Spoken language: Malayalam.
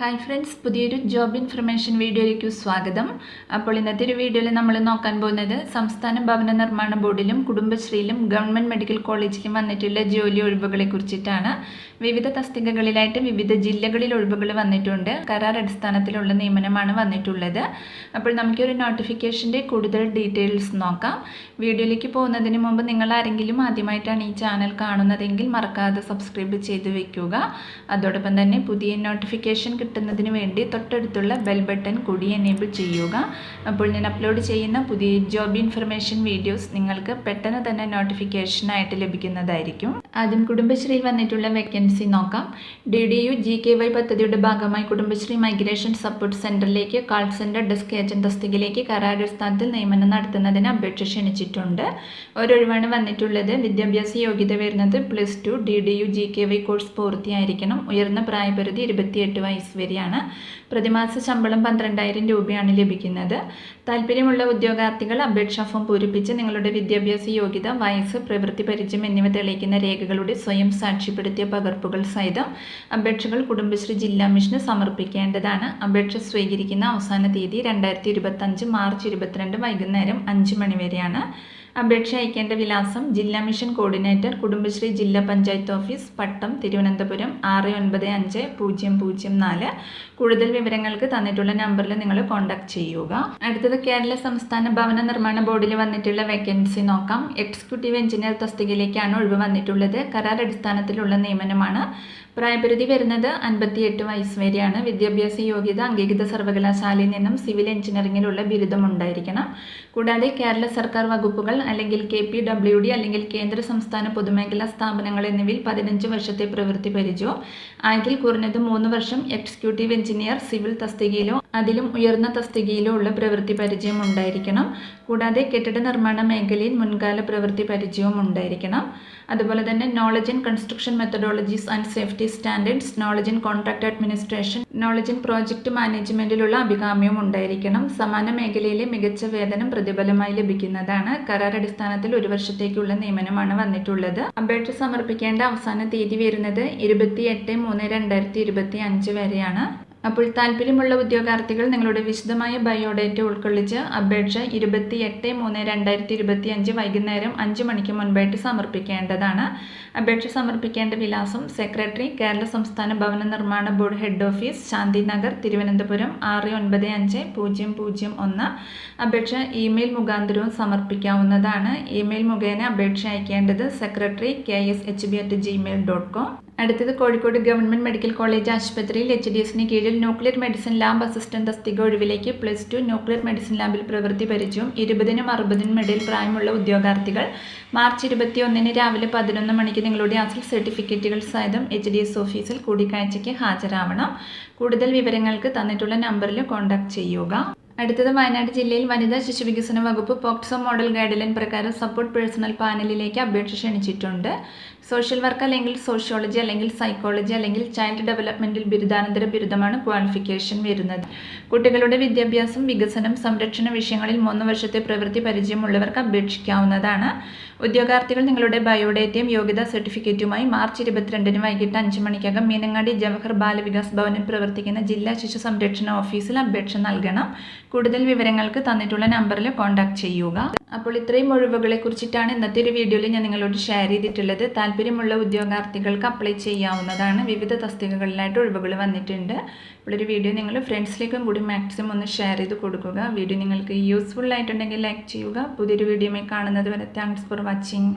ഹായ് ഫ്രണ്ട്സ്, പുതിയൊരു ജോബ് ഇൻഫർമേഷൻ വീഡിയോയിലേക്ക് സ്വാഗതം. അപ്പോൾ ഇന്നത്തെ ഒരു വീഡിയോയിൽ നമ്മൾ നോക്കാൻ പോകുന്നത് സംസ്ഥാന ഭവന നിർമ്മാണ ബോർഡിലും കുടുംബശ്രീയിലും ഗവൺമെൻറ് മെഡിക്കൽ കോളേജിലും വന്നിട്ടുള്ള ജോലി ഒഴിവുകളെ കുറിച്ചിട്ടാണ്. വിവിധ തസ്തികകളിലായിട്ട് വിവിധ ജില്ലകളിൽ ഒഴിവുകൾ വന്നിട്ടുണ്ട്. കരാർ അടിസ്ഥാനത്തിലുള്ള നിയമനമാണ് വന്നിട്ടുള്ളത്. അപ്പോൾ നമുക്കൊരു നോട്ടിഫിക്കേഷൻ്റെ കൂടുതൽ ഡീറ്റെയിൽസ് നോക്കാം. വീഡിയോയിലേക്ക് പോകുന്നതിന് മുമ്പ് നിങ്ങൾ ആരെങ്കിലും ആദ്യമായിട്ടാണ് ഈ ചാനൽ കാണുന്നതെങ്കിൽ മറക്കാതെ സബ്സ്ക്രൈബ് ചെയ്ത് വെക്കുക. അതോടൊപ്പം തന്നെ പുതിയ നോട്ടിഫിക്കേഷൻ കിട്ടുന്നതിന് വേണ്ടി തൊട്ടടുത്തുള്ള ബെൽ ബട്ടൺ കൂടി എനേബിൾ ചെയ്യുക. അപ്പോൾ ഞാൻ അപ്ലോഡ് ചെയ്യുന്ന പുതിയ ജോബ് ഇൻഫർമേഷൻ വീഡിയോസ് നിങ്ങൾക്ക് പെട്ടെന്ന് തന്നെ നോട്ടിഫിക്കേഷനായിട്ട് ലഭിക്കുന്നതായിരിക്കും. ആദ്യം കുടുംബശ്രീയിൽ വന്നിട്ടുള്ള വേക്കൻസി നോക്കാം. DDU GKY പദ്ധതിയുടെ ഭാഗമായി കുടുംബശ്രീ മൈഗ്രേഷൻ സപ്പോർട്ട് സെൻറ്ററിലേക്ക് കാൾ സെൻറ്റർ ഡെസ്ക് ഏജന്റ് തസ്തികയിലേക്ക് കരാറടിസ്ഥാനത്തിൽ നിയമനം നടത്തുന്നതിന് അപേക്ഷ ക്ഷണിച്ചിട്ടുണ്ട്. ഒരൊഴിവാണ് വന്നിട്ടുള്ളത്. വിദ്യാഭ്യാസ യോഗ്യത വരുന്നത് +2 DDU GKY കോഴ്സ് പൂർത്തിയായിരിക്കണം. ഉയർന്ന പ്രായപരിധി 28 വയസ്സ് വരെയാണ്. പ്രതിമാസ ശമ്പളം 12,000 രൂപയാണ് ലഭിക്കുന്നത്. താല്പര്യമുള്ള ഉദ്യോഗാർത്ഥികൾ അപേക്ഷാ ഫോം പൂരിപ്പിച്ച് നിങ്ങളുടെ വിദ്യാഭ്യാസ യോഗ്യത, വയസ്സ്, പ്രവൃത്തി പരിചയം എന്നിവ തെളിയിക്കുന്ന രേഖകളുടെ സ്വയം സാക്ഷ്യപ്പെടുത്തിയ പകർപ്പുകൾ സഹിതം അപേക്ഷകൾ കുടുംബശ്രീ ജില്ലാ മിഷന് സമർപ്പിക്കേണ്ടതാണ്. അപേക്ഷ സ്വീകരിക്കുന്ന അവസാന തീയതി 2025 മാർച്ച് 22 വൈകുന്നേരം 5 മണി വരെയാണ്. അപേക്ഷ അയക്കേണ്ട വിലാസം: ജില്ലാ മിഷൻ കോർഡിനേറ്റർ, കുടുംബശ്രീ ജില്ലാ പഞ്ചായത്ത് ഓഫീസ്, പട്ടം, തിരുവനന്തപുരം 695004. കൂടുതൽ വിവരങ്ങൾക്ക് തന്നിട്ടുള്ള നമ്പറിൽ നിങ്ങൾ കോൺടാക്ട് ചെയ്യുക. അടുത്തത് കേരള സംസ്ഥാന ഭവന നിർമ്മാണ ബോർഡിൽ വന്നിട്ടുള്ള വേക്കൻസി നോക്കാം. എക്സിക്യൂട്ടീവ് എഞ്ചിനീയർ തസ്തികയിലേക്കാണ് ഒഴിവ് വന്നിട്ടുള്ളത്. കരാർ അടിസ്ഥാനത്തിലുള്ള നിയമനമാണ്. പ്രായപരിധി വരുന്നത് 58 വയസ്സ് വരെയാണ്. വിദ്യാഭ്യാസ യോഗ്യത അംഗീകൃത സർവകലാശാലയിൽ നിന്നും സിവിൽ എഞ്ചിനീയറിംഗിലുള്ള ബിരുദം ഉണ്ടായിരിക്കണം. കൂടാതെ കേരള സർക്കാർ വകുപ്പുകൾ അല്ലെങ്കിൽ KPWD അല്ലെങ്കിൽ കേന്ദ്ര സംസ്ഥാന പൊതുമേഖലാ സ്ഥാപനങ്ങൾ എന്നിവയിൽ 15 വർഷത്തെ പ്രവൃത്തി പരിചയവും ആയതിൽ കുറഞ്ഞത് 3 വർഷം എക്സിക്യൂട്ടീവ് എഞ്ചിനീയർ സിവിൽ തസ്തികയിലോ അതിലും ഉയർന്ന തസ്തികയിലോ ഉള്ള പ്രവൃത്തി പരിചയം ഉണ്ടായിരിക്കണം. കൂടാതെ കെട്ടിട നിർമ്മാണ മേഖലയിൽ മുൻകാല പ്രവൃത്തി പരിചയവും ഉണ്ടായിരിക്കണം. അതുപോലെ തന്നെ knowledge in construction methodologies and safety standards, knowledge in contract administration, knowledge in project മാനേജ്മെന്റിലുള്ള അഭികാമ്യവും ഉണ്ടായിരിക്കണം. സമാന മേഖലയിലെ മികച്ച വേതനം പ്രതിഫലമായി ലഭിക്കുന്നതാണ്. കരാർ അടിസ്ഥാനത്തിൽ 1 വർഷത്തേക്കുള്ള നിയമനമാണ് വന്നിട്ടുള്ളത്. അപേക്ഷ സമർപ്പിക്കേണ്ട അവസാന തീയതി വരുന്നത് 28/3/2025 വരെയാണ്. അപ്പോൾ താല്പര്യമുള്ള ഉദ്യോഗാർത്ഥികൾ നിങ്ങളുടെ വിശദമായ ബയോഡേറ്റ ഉൾക്കൊള്ളിച്ച് അപേക്ഷ 28/3/2025 വൈകുന്നേരം 5 മണിക്ക് മുൻപായിട്ട് സമർപ്പിക്കേണ്ടതാണ്. അപേക്ഷ സമർപ്പിക്കേണ്ട വിലാസം: സെക്രട്ടറി, കേരള സംസ്ഥാന ഭവന നിർമ്മാണ board head office, Shanthinagar, Thiruvananthapuram 695001. അപേക്ഷ ഇമെയിൽ മുഖാന്തരവും സമർപ്പിക്കാവുന്നതാണ്. ഇമെയിൽ മുഖേന അപേക്ഷ അയക്കേണ്ടത് secretary.kshb@gmail.com. അടുത്തത് കോഴിക്കോട് ഗവൺമെൻറ് മെഡിക്കൽ കോളേജ് ആശുപത്രിയിൽ HDSന് കീഴിൽ ന്യൂക്ലിയർ മെഡിസിൻ ലാബ് അസിസ്റ്റന്റ് തസ്തിക ഒഴിവിലേക്ക് +2 ന്യൂക്ലിയർ മെഡിസിൻ ലാബിൽ പ്രവൃത്തി പരിചയവും 20നും 60നും ഇടയിൽ പ്രായമുള്ള ഉദ്യോഗാർത്ഥികൾ മാർച്ച് 21 രാവിലെ 11 മണിക്ക് നിങ്ങളുടെ അസൽ സർട്ടിഫിക്കറ്റുകൾ സഹിതം HDS ഓഫീസിൽ കൂടിക്കാഴ്ചയ്ക്ക് ഹാജരാവണം. കൂടുതൽ വിവരങ്ങൾക്ക് തന്നിട്ടുള്ള നമ്പറിൽ കോൺടാക്ട് ചെയ്യുക. അടുത്തത് വയനാട് ജില്ലയിൽ വനിതാ ശിശു വികസന വകുപ്പ് പോക്സോ മോഡൽ ഗൈഡ് ലൈൻ പ്രകാരം സപ്പോർട്ട് പേഴ്സണൽ പാനലിലേക്ക് അപേക്ഷ ക്ഷണിച്ചിട്ടുണ്ട്. സോഷ്യൽ വർക്ക് അല്ലെങ്കിൽ സോഷ്യോളജി അല്ലെങ്കിൽ സൈക്കോളജി അല്ലെങ്കിൽ ചൈൽഡ് ഡെവലപ്മെൻറ്റിൽ ബിരുദാനന്തര ബിരുദമാണ് ക്വാളിഫിക്കേഷൻ വരുന്നത്. കുട്ടികളുടെ വിദ്യാഭ്യാസം, വികസനം, സംരക്ഷണ വിഷയങ്ങളിൽ 3 വർഷത്തെ പ്രവൃത്തി പരിചയമുള്ളവർക്ക് അപേക്ഷിക്കാവുന്നതാണ്. ഉദ്യോഗാർത്ഥികൾ നിങ്ങളുടെ ബയോഡേറ്റയും യോഗ്യതാ സർട്ടിഫിക്കറ്റുമായി മാർച്ച് 22 വൈകിട്ട് 5 മണിക്കകം മീനങ്ങാടി ജവഹർ ബാലവികാസ് ഭവനിൽ പ്രവർത്തിക്കുന്ന ജില്ലാ ശിശു സംരക്ഷണ ഓഫീസിൽ അപേക്ഷ നൽകണം. കൂടുതൽ വിവരങ്ങൾക്ക് തന്നിട്ടുള്ള നമ്പറിൽ കോൺടാക്ട് ചെയ്യുക. അപ്പോൾ ഇത്രയും ഒഴിവുകളെ കുറിച്ചിട്ടാണ് ഇന്നത്തെ ഒരു വീഡിയോയിൽ ഞാൻ നിങ്ങളോട് ഷെയർ ചെയ്തിട്ടുള്ളത്. താല്പര്യമുള്ള ഉദ്യോഗാർത്ഥികൾക്ക് അപ്ലൈ ചെയ്യാവുന്നതാണ്. വിവിധ തസ്തികകളിലായിട്ട് ഒഴിവുകൾ വന്നിട്ടുണ്ട്. അപ്പോൾ ഒരു വീഡിയോ നിങ്ങൾ ഫ്രണ്ട്സിലേക്കും കൂടി മാക്സിമം ഒന്ന് ഷെയർ ചെയ്ത് കൊടുക്കുക. വീഡിയോ നിങ്ങൾക്ക് യൂസ്ഫുൾ ആയിട്ടുണ്ടെങ്കിൽ ലൈക്ക് ചെയ്യുക. പുതിയൊരു വീഡിയോയുമായി കാണുന്നത് വരെ താങ്ക്സ് ഫോർ വാച്ചിങ്.